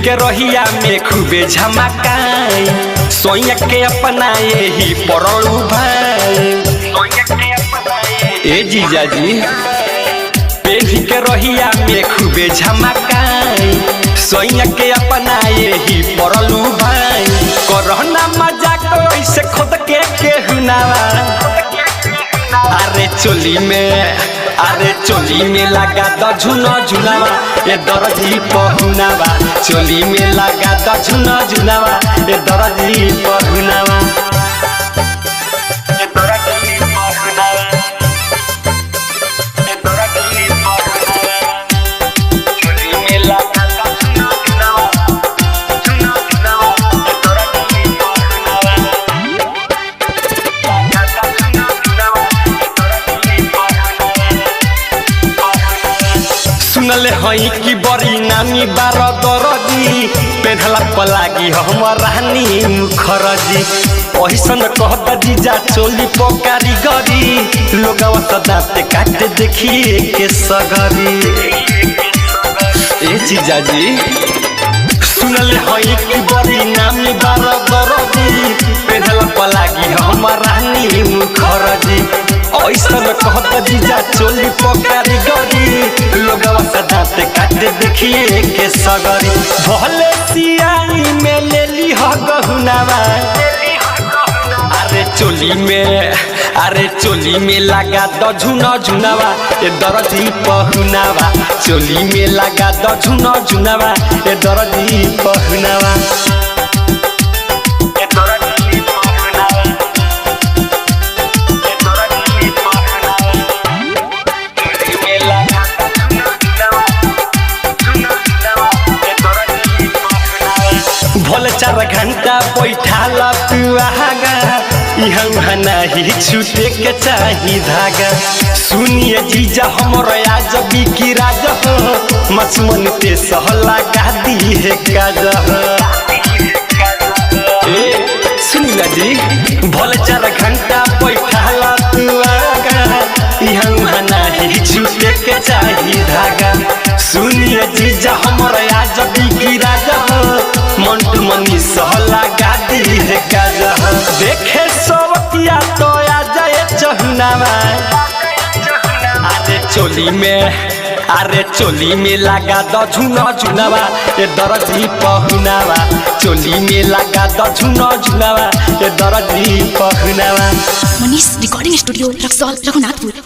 के रहिया में खूबे झमकाई सोया के अपना यही पड़लू भाई ए जीजा जी पेढ़ी के रहिया में खूबे झमकाई सोया के अपना यही पड़लू भाई कोरोना मजाक ऐसे खुद के केहुनावा अरे चोली में लगा द झुना झुनावा ए दरजी पहुनावा चोली में लगा द झुना झुनावा ए दरजी पहुनावा सुनले हई कि बड़ी नामी बार दरजी पेढ़ला पलागी हम रानी मुखरजी ऐसन कहता जीजा चोली पकारी गरी लोगवा सदाते काटे देखिए के सगरी ए जीजा जी सुनले हई कि बड़ी नामी बार दरजी पेढ़ला पलागी हम रानी मुखरजी ऐसन कहता जीजा चोली पकारी गरी लोगवा सदाते काटे देखिए के सगरी भले सियाई में ले ली ह गहुनावा अरे चोली में लगा द झुना झुनावा ए दरजी पहुनावा चोली में लगा द झुना झुनावा ए दरजी पहुनावा भले 4 घंटा बैठा लुआगा यहाँ नहीं छूटे के चाही धागा सुनिए जीजा हमर आज बिकी राज हो मचमन ते सहला गादी है काज सुनिला जी भले 4 घंटा बैठा लुआगा यहाँ नहीं छूटे के चाही धागा सुनिए जीजा हमर आज बिकी राज हो मंटू मनी सहला गादी है काज देखे सबकिया तो आ जाए चहुनावा अरे चोली में लगा द झुना झुनावा ए दरजी पहुनावा चोली में लगा द झुना झुनावा ए दरजी पहुनावा मनीष रिकॉर्डिंग स्टूडियो रक्सौल रघुनाथपुर।